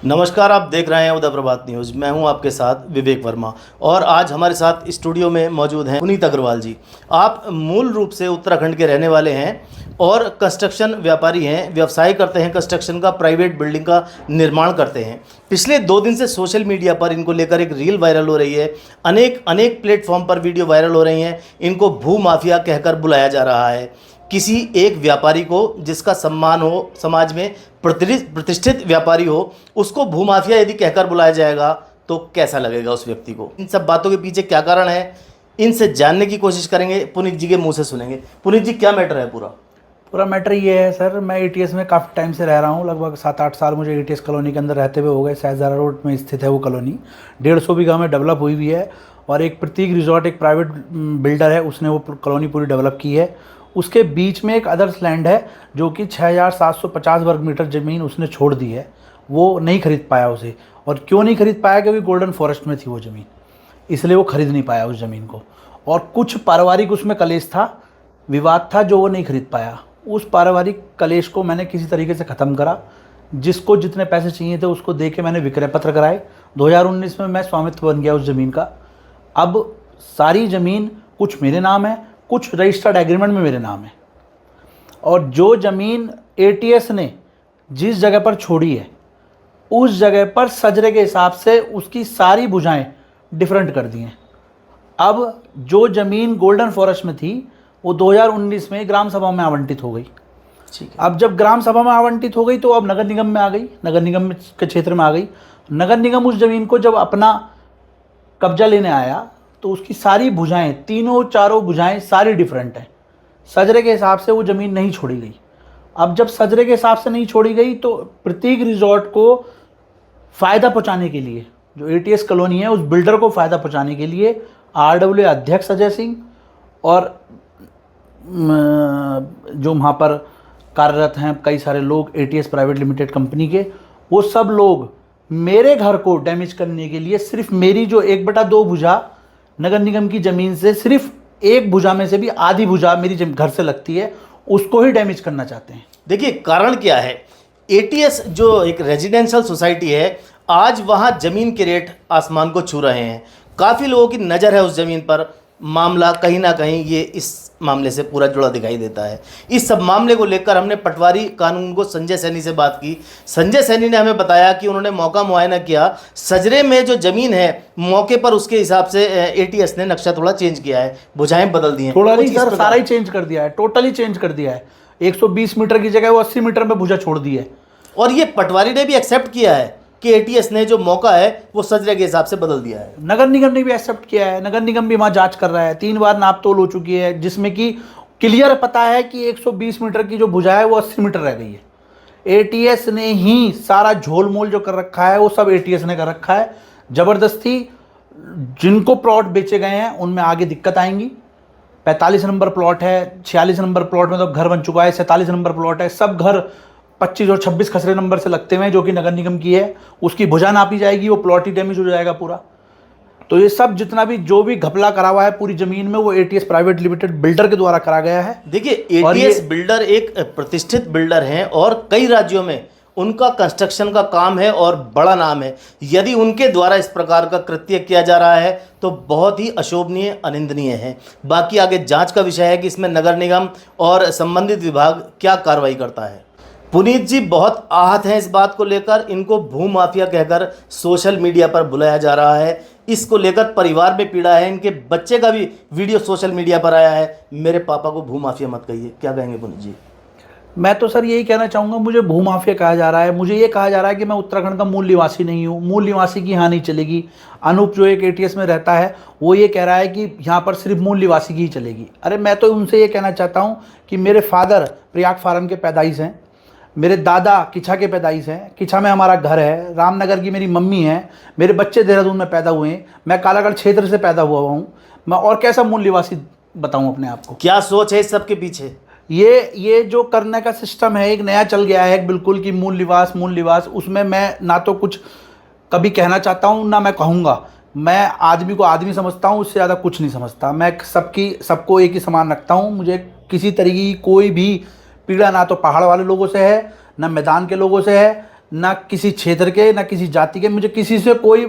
नमस्कार, आप देख रहे हैं उदय प्रभात न्यूज़। मैं हूं आपके साथ विवेक वर्मा और आज हमारे साथ स्टूडियो में मौजूद हैं पुनीत अग्रवाल जी। आप मूल रूप से उत्तराखंड के रहने वाले हैं और कंस्ट्रक्शन व्यापारी हैं, व्यवसाय करते हैं कंस्ट्रक्शन का, प्राइवेट बिल्डिंग का निर्माण करते हैं। पिछले 2 दिन से सोशल मीडिया पर इनको लेकर एक रील वायरल हो रही है, अनेक प्लेटफॉर्म पर वीडियो वायरल हो रही हैं। इनको भू माफिया कहकर बुलाया जा रहा है। किसी एक व्यापारी को जिसका सम्मान हो, समाज में प्रतिष्ठित व्यापारी हो, उसको भूमाफिया यदि कहकर बुलाया जाएगा तो कैसा लगेगा उस व्यक्ति को। इन सब बातों के पीछे क्या कारण है, इनसे जानने की कोशिश करेंगे, पुनीत जी के मुंह से सुनेंगे। पुनीत जी, क्या मैटर है पूरा मैटर ये है सर, मैं एटीएस में काफ़ी टाइम से रह रहा हूँ। लगभग 7-8 साल मुझे एटीएस कॉलोनी के अंदर रहते हुए हो गए। सहजारा रोड में स्थित है वो कॉलोनी। 150 बीघा में डेवलप हुई हुई है और एक प्रतीक रिजॉर्ट, एक प्राइवेट बिल्डर है, उसने वो कॉलोनी पूरी डेवलप की है। उसके बीच में एक अदर्स लैंड है जो कि 6750 वर्ग मीटर ज़मीन उसने छोड़ दी है। वो नहीं खरीद पाया उसे। और क्यों नहीं खरीद पाया? क्योंकि गोल्डन फॉरेस्ट में थी वो ज़मीन, इसलिए वो खरीद नहीं पाया उस ज़मीन को। और कुछ पारिवारिक उसमें कलेश था, विवाद था, जो वो नहीं खरीद पाया। उस पारिवारिक कलेश को मैंने किसी तरीके से ख़त्म करा। जिसको जितने पैसे चाहिए थे उसको दे के मैंने विक्रय पत्र कराए। 2019 में मैं स्वामित्व बन गया उस ज़मीन का। अब सारी ज़मीन कुछ मेरे नाम है, कुछ रजिस्टर्ड एग्रीमेंट में मेरे नाम है। और जो ज़मीन एटीएस ने जिस जगह पर छोड़ी है उस जगह पर सजरे के हिसाब से उसकी सारी भुजाएं डिफरेंट कर दी हैं। अब जो ज़मीन गोल्डन फॉरेस्ट में थी वो 2019 में ग्राम सभा में आवंटित हो गई। ठीक है। अब जब ग्राम सभा में आवंटित हो गई तो अब नगर निगम में आ गई, नगर निगम के क्षेत्र में आ गई। नगर निगम उस ज़मीन को जब अपना कब्जा लेने आया तो उसकी सारी भुजाएं, तीनों चारों भुजाएं सारी डिफरेंट हैं। सजरे के हिसाब से वो ज़मीन नहीं छोड़ी गई। अब जब सजरे के हिसाब से नहीं छोड़ी गई तो प्रतीक रिजॉर्ट को फ़ायदा पहुंचाने के लिए, जो एटीएस कॉलोनी है, उस बिल्डर को फ़ायदा पहुंचाने के लिए आरडब्ल्यू अध्यक्ष अजय सिंह और जो वहाँ पर कार्यरत हैं कई सारे लोग एटीएस प्राइवेट लिमिटेड कंपनी के, वो सब लोग मेरे घर को डैमेज करने के लिए सिर्फ मेरी जो 1/2 भुजा नगर निगम की ज़मीन से, सिर्फ एक भुजा में से भी आधी भुजा मेरी घर से लगती है, उसको ही डैमेज करना चाहते हैं। देखिए, कारण क्या है। एटीएस जो एक रेजिडेंशियल सोसाइटी है, आज वहाँ ज़मीन के रेट आसमान को छू रहे हैं। काफ़ी लोगों की नज़र है उस ज़मीन पर। मामला कहीं ना कहीं ये इस मामले से पूरा जुड़ा दिखाई देता है। इस सब मामले को लेकर हमने पटवारी कानून को संजय सैनी से बात की। संजय सैनी ने हमें बताया कि उन्होंने मौका मुआयना किया। सजरे में जो ज़मीन है मौके पर उसके हिसाब से एटीएस ने नक्शा थोड़ा चेंज किया है, भुजाएं बदल दी हैं। थोड़ा नहीं सर, सारा ही चेंज कर दिया है, टोटली चेंज कर दिया है। 120 मीटर की जगह वो 80 मीटर में भुजा छोड़ दी है। और ये पटवारी ने भी एक्सेप्ट किया है कि एटीएस ने जो मौका है वो सजरे के हिसाब से बदल दिया है। नगर निगम ने भी एक्सेप्ट किया है। नगर निगम भी वहाँ जांच कर रहा है। 3 बार नाप तोल हो चुकी है, जिसमें कि क्लियर पता है कि 120 मीटर की जो भुजा है वो 80 मीटर रह गई है। एटीएस ने ही सारा झोल मोल जो कर रखा है वो सब एटीएस ने कर रखा है। ज़बरदस्ती जिनको प्लॉट बेचे गए हैं उनमें आगे दिक्कत आएंगी। 45 नंबर प्लॉट है, 46 नंबर प्लॉट में तो घर बन चुका है, 47 नंबर प्लॉट है, सब घर 25 और 26 खसरे नंबर से लगते हुए, जो कि नगर निगम की है। उसकी भुजा नापी जाएगी, वो प्लॉट ही डैमेज हो जाएगा पूरा। तो ये सब जितना भी जो भी घपला करा हुआ है पूरी ज़मीन में, वो एटीएस प्राइवेट लिमिटेड बिल्डर के द्वारा करा गया है। देखिए, एटीएस बिल्डर एक प्रतिष्ठित बिल्डर हैं और कई राज्यों में उनका कंस्ट्रक्शन का काम है और बड़ा नाम है। यदि उनके द्वारा इस प्रकार का कृत्य किया जा रहा है तो बहुत ही अशोभनीय, अनिंदनीय है। बाकी आगे जांच का विषय है कि इसमें नगर निगम और संबंधित विभाग क्या कार्रवाई करता है। पुनीत जी बहुत आहत हैं इस बात को लेकर। इनको भूमाफिया कहकर सोशल मीडिया पर बुलाया जा रहा है। इसको लेकर परिवार में पीड़ा है। इनके बच्चे का भी वीडियो सोशल मीडिया पर आया है, मेरे पापा को भूमाफिया मत कहिए। क्या कहेंगे पुनीत जी? मैं तो सर यही कहना चाहूँगा, मुझे भूमाफिया कहा जा रहा है। मुझे ये कहा जा रहा है कि मैं उत्तराखंड का मूल निवासी नहीं हूँ। मूल निवासी की यहाँ नहीं चलेगी। अनूप जो एक एटीएस में रहता है वो ये कह रहा है कि यहाँ पर सिर्फ मूल निवासी की ही चलेगी। अरे मैं तो उनसे ये कहना चाहता हूँ कि मेरे फादर प्रयाग फार्म के पैदाइश हैं, मेरे दादा किच्छा के पैदाइश हैं, किच्छा में हमारा घर है, रामनगर की मेरी मम्मी है, मेरे बच्चे देहरादून में पैदा हुए हैं, मैं कालागढ़ क्षेत्र से पैदा हुआ हूँ। मैं और कैसा मूल निवासी बताऊँ अपने आप को? क्या सोच है इस सब के पीछे? ये जो करने का सिस्टम है एक नया चल गया है बिल्कुल, कि मूल निवास, उसमें मैं ना तो कुछ कभी कहना चाहता हूँ ना मैं कहूँगा। मैं आदमी को आदमी समझता हूँ, उससे ज़्यादा कुछ नहीं समझता। मैं सबको एक ही समान रखता हूँ। मुझे किसी तरीके की कोई भी पीड़ा ना तो पहाड़ वाले लोगों से है, ना मैदान के लोगों से है, ना किसी क्षेत्र के, ना किसी जाति के, मुझे किसी से कोई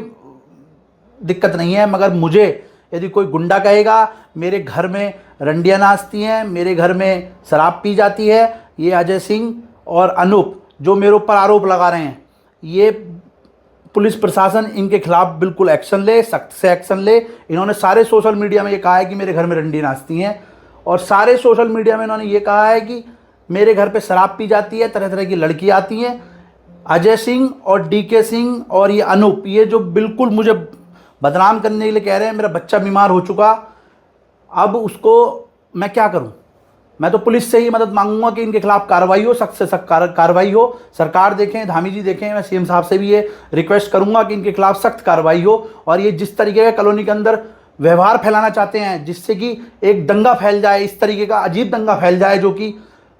दिक्कत नहीं है। मगर मुझे यदि कोई गुंडा कहेगा मेरे घर में रंडियाँ नाचती हैं, मेरे घर में शराब पी जाती है, ये अजय सिंह और अनूप जो मेरे ऊपर आरोप लगा रहे हैं, ये पुलिस प्रशासन इनके खिलाफ बिल्कुल एक्शन ले, सख्त से एक्शन ले। इन्होंने सारे सोशल मीडिया में ये कहा है कि मेरे घर में रंडी नाचती हैं, और सारे सोशल मीडिया में इन्होंने ये कहा है कि मेरे घर पे शराब पी जाती है, तरह तरह की लड़की आती हैं। अजय सिंह और डीके सिंह और ये अनूप, ये जो बिल्कुल मुझे बदनाम करने के लिए कह रहे हैं। मेरा बच्चा बीमार हो चुका, अब उसको मैं क्या करूं? मैं तो पुलिस से ही मदद मांगूंगा कि इनके खिलाफ कार्रवाई हो, सख्त से सख्त कार्रवाई हो। सरकार देखें, धामी जी देखें, मैं सीएम साहब से भी ये रिक्वेस्ट करूंगा कि इनके खिलाफ सख्त कार्रवाई हो। और ये जिस तरीके का कॉलोनी के अंदर व्यवहार फैलाना चाहते हैं, जिससे कि एक दंगा फैल जाए, इस तरीके का अजीब दंगा फैल जाए जो कि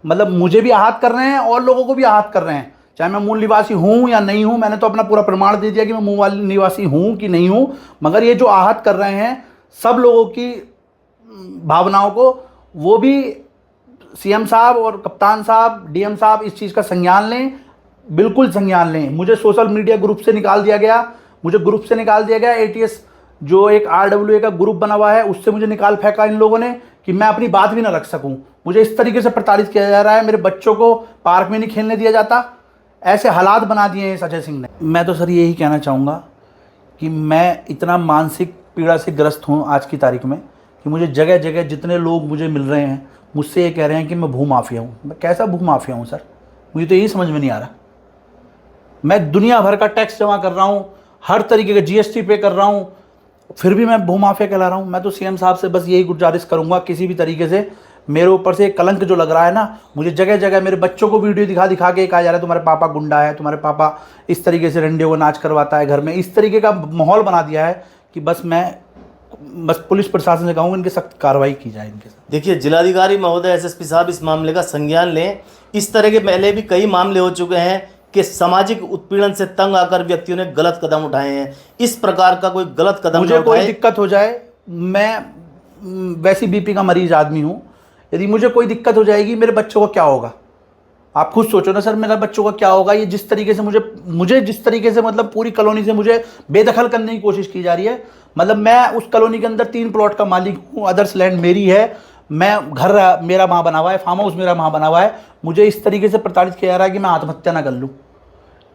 मतलब मुझे भी आहत कर रहे हैं और लोगों को भी आहत कर रहे हैं, चाहे मैं मूल निवासी हूँ या नहीं हूँ। मैंने तो अपना पूरा प्रमाण दे दिया कि मैं मूल निवासी हूँ कि नहीं हूँ, मगर ये जो आहत कर रहे हैं सब लोगों की भावनाओं को, वो भी सीएम साहब और कप्तान साहब, डीएम साहब इस चीज़ का संज्ञान लें, बिल्कुल संज्ञान लें। मुझे सोशल मीडिया ग्रुप से निकाल दिया गया, एटीएस जो एक RWA का ग्रुप बना हुआ है उससे मुझे निकाल फेंका इन लोगों ने कि मैं अपनी बात भी ना रख सकूं। मुझे इस तरीके से प्रताड़ित किया जा रहा है, मेरे बच्चों को पार्क में नहीं खेलने दिया जाता, ऐसे हालात बना दिए हैं अजय सिंह ने। मैं तो सर यही कहना चाहूँगा कि मैं इतना मानसिक पीड़ा से ग्रस्त हूँ आज की तारीख में कि मुझे जगह जगह जितने लोग मुझे मिल रहे हैं मुझसे ये कह रहे हैं कि मैं भूमाफिया हूँ। मैं कैसा भूमाफिया हूँ सर? मुझे तो यही समझ में नहीं आ रहा। मैं दुनिया भर का टैक्स जमा कर रहा हूँ, हर तरीके का GST पे कर रहा हूँ, फिर भी मैं भूमाफिया कहला रहा हूँ। मैं तो सीएम साहब से बस यही गुजारिश करूँगा, किसी भी तरीके से मेरे ऊपर से कलंक जो लग रहा है ना, मुझे जगह जगह मेरे बच्चों को वीडियो दिखा दिखा के कहा जा रहा है तुम्हारे पापा गुंडा है, तुम्हारे पापा इस तरीके से रंडियों को नाच करवाता है घर में, इस तरीके का माहौल बना दिया है कि बस पुलिस प्रशासन से कहूँगा इनकी सख्त कार्रवाई की जाए इनके साथ। देखिए, जिलाधिकारी महोदय, SSP साहब इस मामले का संज्ञान लें। इस तरह के पहले भी कई मामले हो चुके हैं कि सामाजिक उत्पीड़न से तंग आकर व्यक्तियों ने गलत कदम उठाए हैं। इस प्रकार का कोई गलत कदम मुझे कोई दिक्कत हो जाए, मैं वैसी BP का मरीज आदमी हूँ, यदि मुझे कोई दिक्कत हो जाएगी मेरे बच्चों को क्या होगा? आप खुद सोचो ना सर, मेरा बच्चों का क्या होगा? ये जिस तरीके से मुझे जिस तरीके से मतलब पूरी कॉलोनी से मुझे बेदखल करने की कोशिश की जा रही है। मतलब मैं उस कॉलोनी के अंदर 3 प्लॉट का मालिक हूँ, अदर्स लैंड मेरी है, मैं घर मेरा वहाँ बना हुआ है, फार्म हाउस मेरा वहाँ बना हुआ है। मुझे इस तरीके से प्रताड़ित किया जा रहा है कि मैं आत्महत्या ना कर लूँ।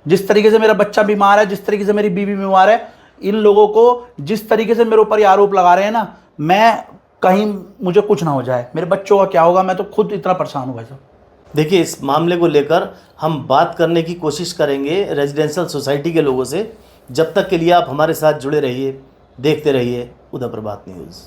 जिस तरीके से मेरा बच्चा बीमार है, जिस तरीके से मेरी बीवी बीमार है, इन लोगों को जिस तरीके से मेरे ऊपर ये आरोप लगा रहे हैं ना, मैं कहीं मुझे कुछ ना हो जाए, मेरे बच्चों का क्या होगा? मैं तो खुद इतना परेशान हूँ भाई साहब। देखिए, इस मामले को लेकर हम बात करने की कोशिश करेंगे रेजिडेंशियल सोसाइटी के लोगों से। जब तक के लिए आप हमारे साथ जुड़े रहिए, देखते रहिए उदय प्रभात न्यूज़।